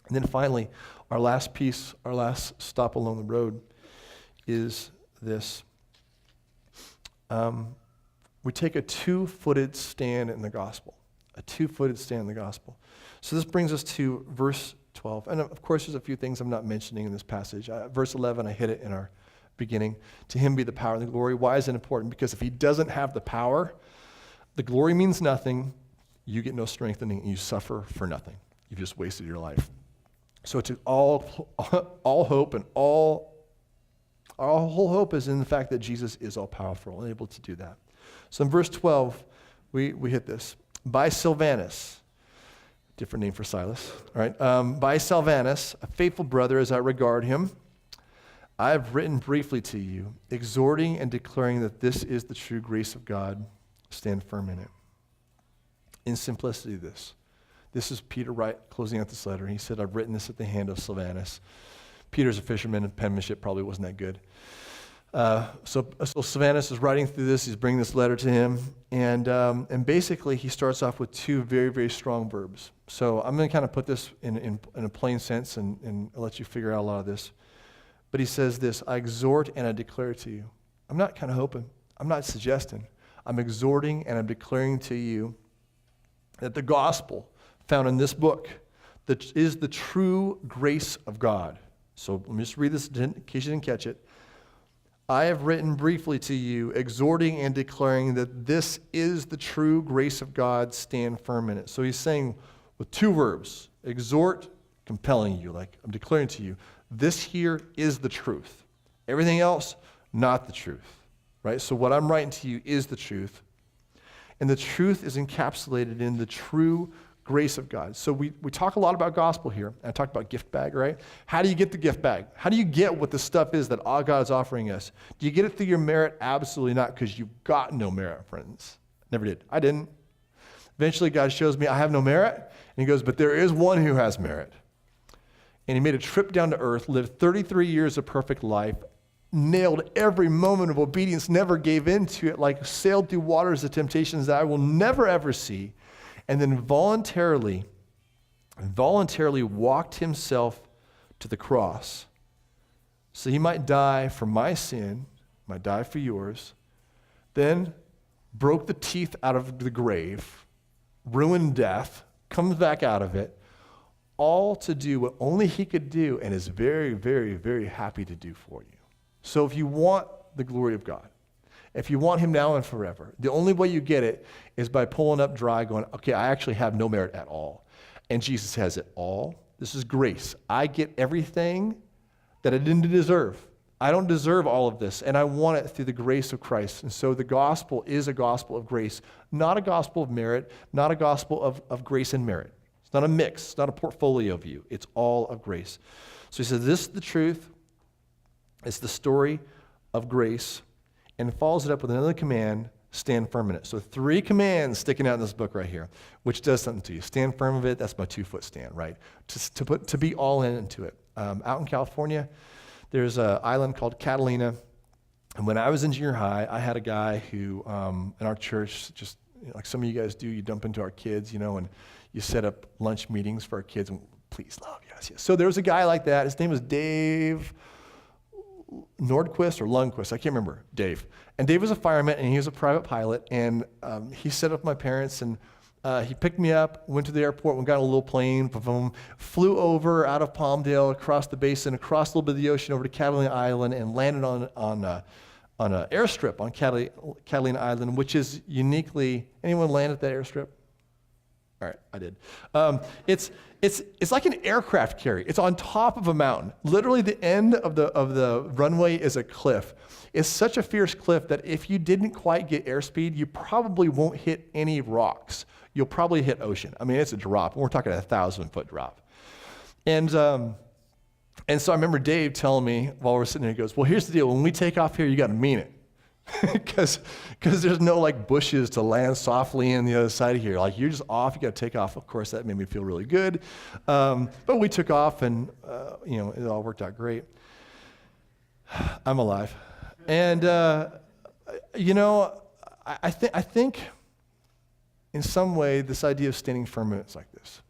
And then finally, our last piece, our last stop along the road is this. We take a two-footed stand in the gospel. A two-footed stand in the gospel. So this brings us to verse 12. And of course, there's a few things I'm not mentioning in this passage. Verse 11, I hit it in our beginning. To him be the power and the glory. Why is it important? Because if he doesn't have the power, the glory means nothing. You get no strengthening, and you suffer for nothing. You've just wasted your life. So to all hope and our whole hope is in the fact that Jesus is all-powerful and able to do that. So in verse 12, we hit this. By Silvanus, different name for Silas, all right? By Silvanus, a faithful brother as I regard him, I have written briefly to you, exhorting and declaring that this is the true grace of God. Stand firm in it. In simplicity, this is Peter closing out this letter. He said, I've written this at the hand of Silvanus. Peter's a fisherman, and penmanship probably wasn't that good. So Silvanus is writing through this. He's bringing this letter to him. And basically, he starts off with two very, very strong verbs. So I'm going to kind of put this in a plain sense and let you figure out a lot of this. But he says this, I exhort and I declare to you. I'm not kind of hoping. I'm not suggesting. I'm exhorting and I'm declaring to you that the gospel found in this book that is the true grace of God. So let me just read this in case you didn't catch it. I have written briefly to you, exhorting and declaring that this is the true grace of God. Stand firm in it. So he's saying with two verbs, exhort, compelling you, like I'm declaring to you, this here is the truth. Everything else, not the truth, right? So what I'm writing to you is the truth. And the truth is encapsulated in the true grace of God. So we talk a lot about gospel here. I talked about gift bag, right? How do you get the gift bag? How do you get what the stuff is that all God's offering us? Do you get it through your merit? Absolutely not, because you've got no merit, friends. Never did. I didn't. Eventually, God shows me I have no merit, and he goes, but there is one who has merit. And he made a trip down to earth, lived 33 years of perfect life, nailed every moment of obedience, never gave in to it, like sailed through waters of temptations that I will never, ever see, and then voluntarily walked himself to the cross so he might die for my sin, might die for yours, then broke the teeth out of the grave, ruined death, comes back out of it, all to do what only he could do and is very, very, very happy to do for you. So if you want the glory of God, if you want him now and forever, the only way you get it is by pulling up dry, going, okay, I actually have no merit at all. And Jesus has it all. This is grace. I get everything that I didn't deserve. I don't deserve all of this, and I want it through the grace of Christ. And so the gospel is a gospel of grace, not a gospel of merit, not a gospel of grace and merit. It's not a mix. It's not a portfolio view. It's all of grace. So he says, this is the truth. It's the story of grace, and follows it up with another command, stand firm in it. So 3 commands sticking out in this book right here, which does something to you. Stand firm of it. That's my 2-foot stand, right? To be all into it. Out in California, there's an island called Catalina. And when I was in junior high, I had a guy who, in our church, just like some of you guys do, you dump into our kids, and you set up lunch meetings for our kids. And please, love, yes. So there was a guy like that. His name was Dave Nordquist or Lundquist, I can't remember, Dave. And Dave was a fireman, and he was a private pilot, and he set up my parents, and he picked me up, went to the airport, we got on a little plane, flew over out of Palmdale, across the basin, across a little bit of the ocean over to Catalina Island, and landed on an airstrip on Catalina Island, which is uniquely, anyone land at that airstrip? All right, I did. It's like an aircraft carrier. It's on top of a mountain. Literally, the end of the runway is a cliff. It's such a fierce cliff that if you didn't quite get airspeed, you probably won't hit any rocks. You'll probably hit ocean. I mean, it's a drop. We're talking a 1,000-foot drop. And so I remember Dave telling me while we're sitting there, he goes, "Well, here's the deal. When we take off here, you got to mean it." Because there's no like bushes to land softly in the other side of here. Like you're just off, you got to take off. Of course, that made me feel really good. But we took off, and it all worked out great. I'm alive, and I think in some way this idea of standing firm is like this.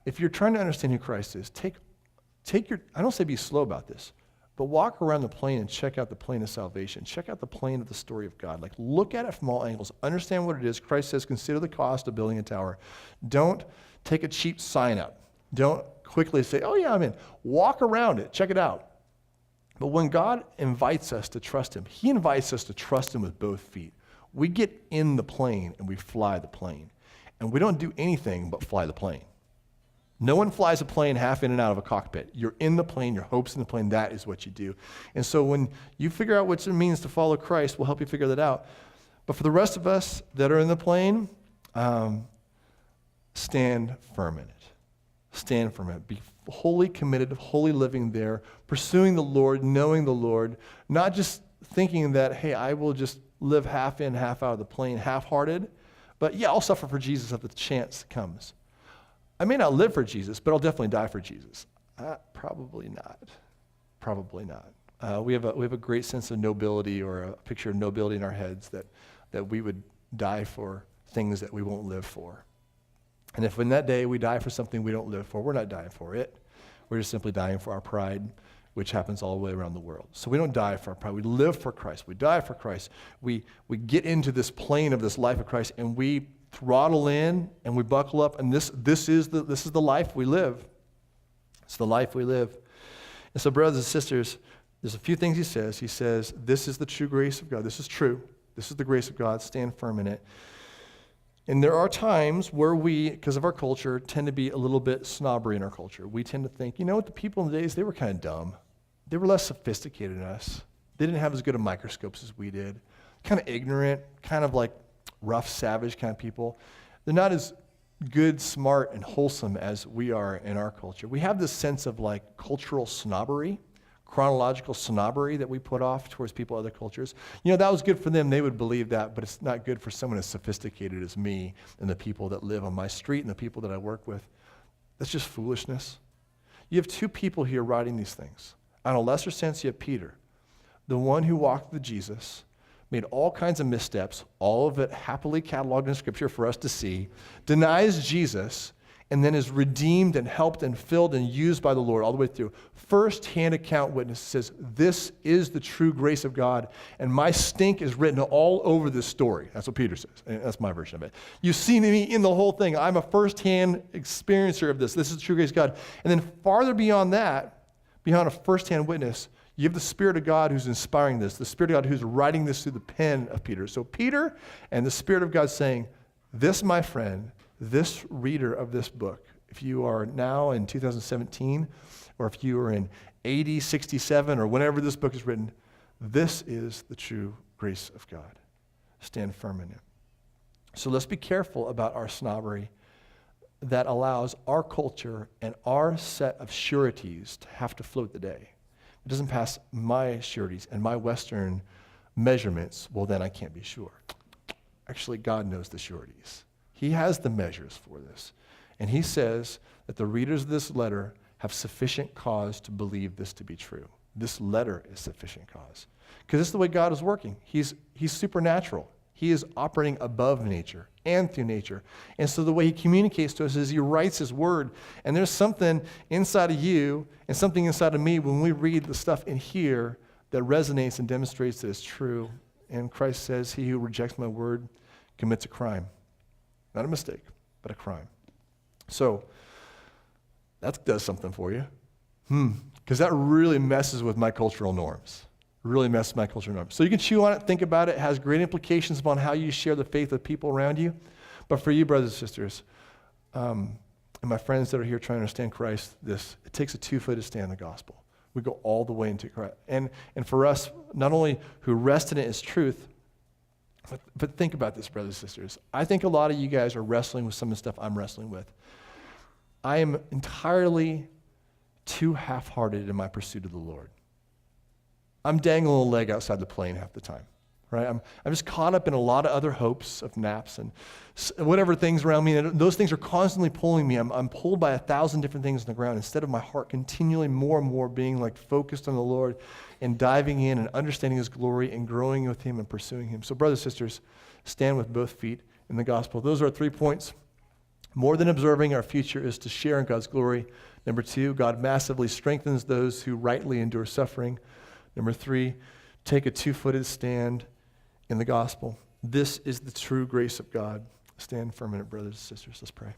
if you're trying to understand who Christ is, take your, I don't say be slow about this, but walk around the plane and check out the plane of salvation. Check out the plane of the story of God. Like, look at it from all angles. Understand what it is. Christ says, consider the cost of building a tower. Don't take a cheap sign up. Don't quickly say, oh yeah, I'm in. Walk around it. Check it out. But when God invites us to trust him, he invites us to trust him with both feet. We get in the plane and we fly the plane. And we don't do anything but fly the plane. No one flies a plane half in and out of a cockpit. You're in the plane, your hope's in the plane, that is what you do. And so when you figure out what it means to follow Christ, we'll help you figure that out. But for the rest of us that are in the plane, stand firm in it. Stand firm in it. Be wholly committed, wholly living there, pursuing the Lord, knowing the Lord, not just thinking that, hey, I will just live half in, half out of the plane, half-hearted, but yeah, I'll suffer for Jesus if the chance comes. I may not live for Jesus, but I'll definitely die for Jesus. Probably not. Probably not. We have a great sense of nobility, or a picture of nobility in our heads that we would die for things that we won't live for. And if in that day we die for something we don't live for, we're not dying for it. We're just simply dying for our pride, which happens all the way around the world. So we don't die for our pride. We live for Christ. We die for Christ. We get into this plane of this life of Christ, and we throttle in and we buckle up, and this is the life we live. It's the life we live. And so, brothers and sisters, there's a few things he says. He says, this is the true grace of God. This is true. This is the grace of God. Stand firm in it. And there are times where we, because of our culture, tend to be a little bit snobbery in our culture. We tend to think, you know what, the people in the days, they were kind of dumb. They were less sophisticated than us. They didn't have as good of microscopes as we did. Kind of ignorant, kind of like rough, savage kind of people. They're not as good, smart, and wholesome as we are in our culture. We have this sense of like cultural snobbery, chronological snobbery that we put off towards people of other cultures. You know, that was good for them. They would believe that, but it's not good for someone as sophisticated as me and the people that live on my street and the people that I work with. That's just foolishness. You have two people here writing these things. On a lesser sense, you have Peter, the one who walked with Jesus, made all kinds of missteps, all of it happily cataloged in Scripture for us to see, denies Jesus, and then is redeemed and helped and filled and used by the Lord all the way through. First-hand account witness says, this is the true grace of God, and my stink is written all over this story. That's what Peter says, and that's my version of it. You've seen me in the whole thing. I'm a first-hand experiencer of this. This is the true grace of God. And then farther beyond that, beyond a first-hand witness, you have the Spirit of God who's inspiring this, the Spirit of God who's writing this through the pen of Peter. So Peter and the Spirit of God saying, this, my friend, this reader of this book, if you are now in 2017, or if you are in AD 67, or whenever this book is written, this is the true grace of God. Stand firm in it. So let's be careful about our snobbery that allows our culture and our set of sureties to have to float the day. It doesn't pass my sureties and my Western measurements, well, then I can't be sure. Actually, God knows the sureties. He has the measures for this. And he says that the readers of this letter have sufficient cause to believe this to be true. This letter is sufficient cause. Because this is the way God is working. He's supernatural. He is operating above nature and through nature. And so the way he communicates to us is he writes his word. And there's something inside of you and something inside of me when we read the stuff in here that resonates and demonstrates that it's true. And Christ says, he who rejects my word commits a crime. Not a mistake, but a crime. So that does something for you. Because that really messes with my cultural norms. Really messes with my cultural norms. So you can chew on it, think about it. It has great implications upon how you share the faith with people around you. But for you, brothers and sisters, and my friends that are here trying to understand Christ, it takes a two-footed stand in the gospel. We go all the way into Christ. And for us, not only who rest in it as truth, but think about this, brothers and sisters. I think a lot of you guys are wrestling with some of the stuff I'm wrestling with. I am entirely too half-hearted in my pursuit of the Lord. I'm dangling a leg outside the plane half the time, right? I'm just caught up in a lot of other hopes of naps and whatever things around me. And those things are constantly pulling me. I'm pulled by 1,000 different things on the ground instead of my heart continually more and more being like focused on the Lord and diving in and understanding his glory and growing with him and pursuing him. So brothers and sisters, stand with both feet in the gospel. Those are our 3 points. More than observing, our future is to share in God's glory. Number 2, God massively strengthens those who rightly endure suffering. Number 3, take a two-footed stand in the gospel. This is the true grace of God. Stand for a minute, brothers and sisters. Let's pray.